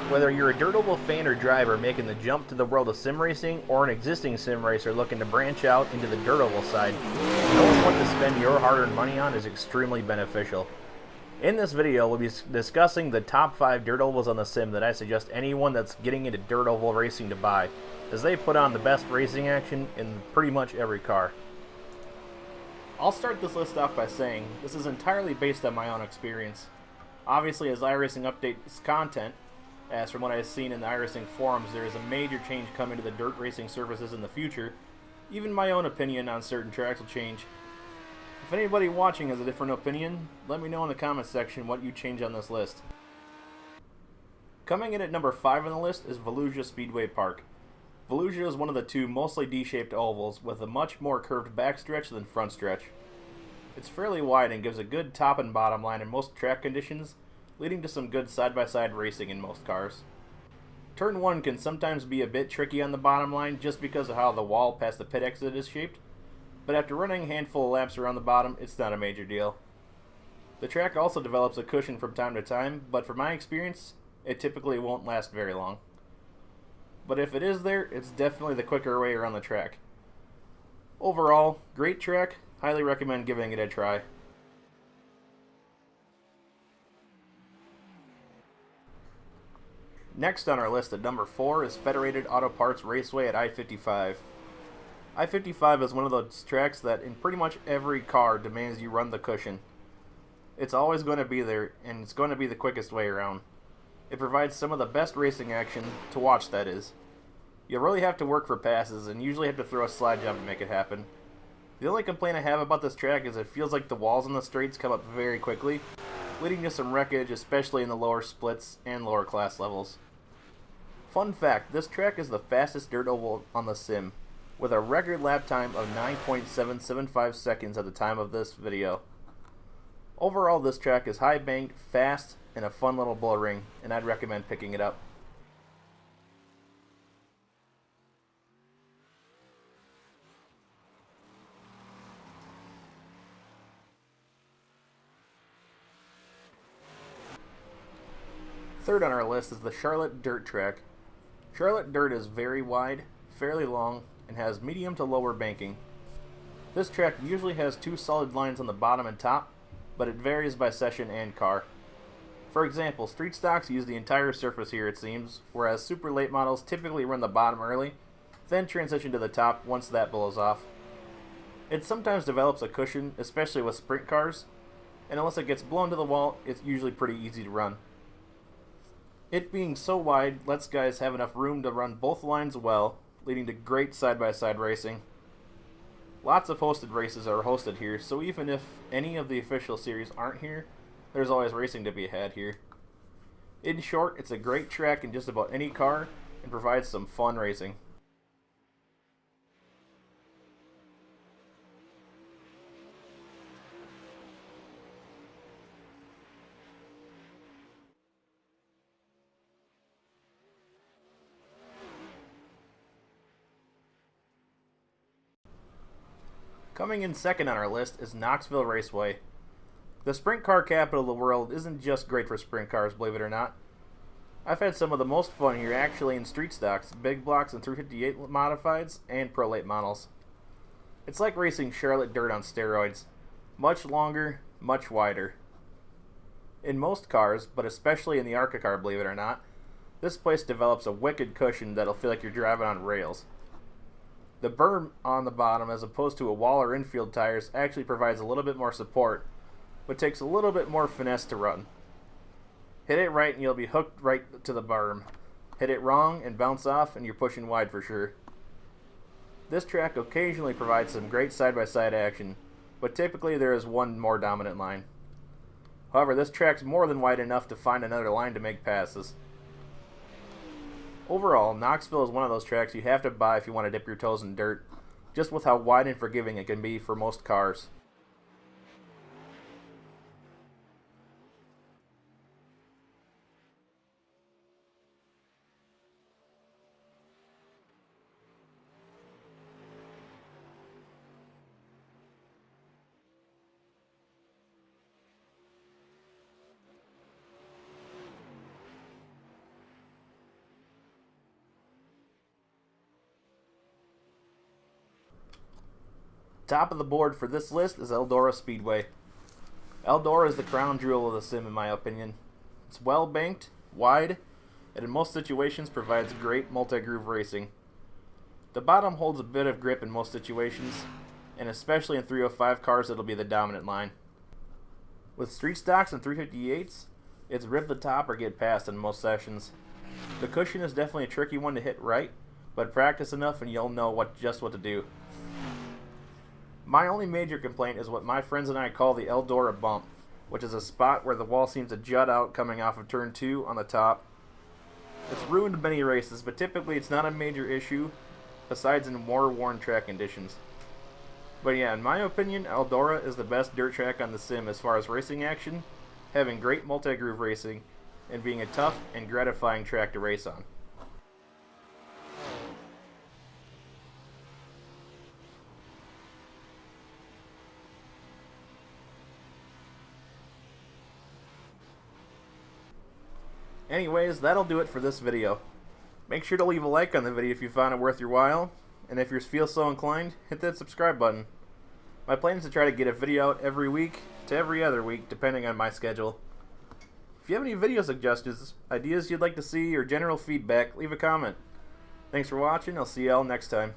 Whether you're a dirt oval fan or driver making the jump to the world of sim racing, or an existing sim racer looking to branch out into the dirt oval side, knowing what to spend your hard-earned money on is extremely beneficial. In this video, we'll be discussing the top 5 dirt ovals on the sim that I suggest anyone that's getting into dirt oval racing to buy, as they put on the best racing action in pretty much every car. I'll start this list off by saying this is entirely based on my own experience. Obviously, as iRacing updates content, as from what I've seen in the iRacing forums, there is a major change coming to the dirt racing services in the future. Even my own opinion on certain tracks will change. If anybody watching has a different opinion, let me know in the comments section what you change on this list. Coming in at number 5 on the list is Volusia Speedway Park. Volusia is one of the two mostly D-shaped ovals with a much more curved backstretch than front stretch. It's fairly wide and gives a good top and bottom line in most track conditions, leading to some good side-by-side racing in most cars. Turn 1 can sometimes be a bit tricky on the bottom line just because of how the wall past the pit exit is shaped, but after running a handful of laps around the bottom, it's not a major deal. The track also develops a cushion from time to time, but from my experience, it typically won't last very long. But if it is there, it's definitely the quicker way around the track. Overall, great track, highly recommend giving it a try. Next on our list at number 4 is Federated Auto Parts Raceway at I-55. I-55 is one of those tracks that in pretty much every car demands you run the cushion. It's always going to be there, and it's going to be the quickest way around. It provides some of the best racing action to watch, that is. You'll really have to work for passes and usually have to throw a slide jump to make it happen. The only complaint I have about this track is it feels like the walls on the straights come up very quickly, leading to some wreckage, especially in the lower splits and lower class levels. Fun fact, this track is the fastest dirt oval on the sim, with a record lap time of 9.775 seconds at the time of this video. Overall, this track is high banked, fast, and a fun little bull ring, and I'd recommend picking it up. Third on our list is the Charlotte Dirt Track. Charlotte Dirt is very wide, fairly long, and has medium to lower banking. This track usually has 2 solid lines on the bottom and top, but it varies by session and car. For example, street stocks use the entire surface here, it seems, whereas super late models typically run the bottom early, then transition to the top once that blows off. It sometimes develops a cushion, especially with sprint cars, and unless it gets blown to the wall, it's usually pretty easy to run. It being so wide lets guys have enough room to run both lines well, leading to great side-by-side racing. Lots of hosted races are hosted here, so even if any of the official series aren't here, there's always racing to be had here. In short, it's a great track in just about any car and provides some fun racing. Coming in second on our list is Knoxville Raceway. The sprint car capital of the world isn't just great for sprint cars, believe it or not. I've had some of the most fun here actually in street stocks, big blocks and 358 modifieds, and pro late models. It's like racing Charlotte Dirt on steroids. Much longer, much wider. In most cars, but especially in the ARCA car, believe it or not, this place develops a wicked cushion that'll feel like you're driving on rails. The berm on the bottom, as opposed to a wall or infield tires, actually provides a little bit more support, but takes a little bit more finesse to run. Hit it right and you'll be hooked right to the berm. Hit it wrong and bounce off and you're pushing wide for sure. This track occasionally provides some great side-by-side action, but typically there is one more dominant line. However, this track's more than wide enough to find another line to make passes. Overall, Knoxville is one of those tracks you have to buy if you want to dip your toes in dirt, just with how wide and forgiving it can be for most cars. Top of the board for this list is Eldora Speedway. Eldora is the crown jewel of the sim in my opinion. It's well banked, wide, and in most situations provides great multi-groove racing. The bottom holds a bit of grip in most situations, and especially in 305 cars it'll be the dominant line. With street stocks and 358s, it's rip the top or get past in most sessions. The cushion is definitely a tricky one to hit right, but practice enough and you'll know just what to do. My only major complaint is what my friends and I call the Eldora bump, which is a spot where the wall seems to jut out coming off of turn 2 on the top. It's ruined many races, but typically it's not a major issue, besides in more worn track conditions. But yeah, in my opinion, Eldora is the best dirt track on the sim as far as racing action, having great multi-groove racing, and being a tough and gratifying track to race on. Anyways, that'll do it for this video. Make sure to leave a like on the video if you found it worth your while, and if you feel so inclined, hit that subscribe button. My plan is to try to get a video out every week to every other week, depending on my schedule. If you have any video suggestions, ideas you'd like to see, or general feedback, leave a comment. Thanks for watching, I'll see y'all next time.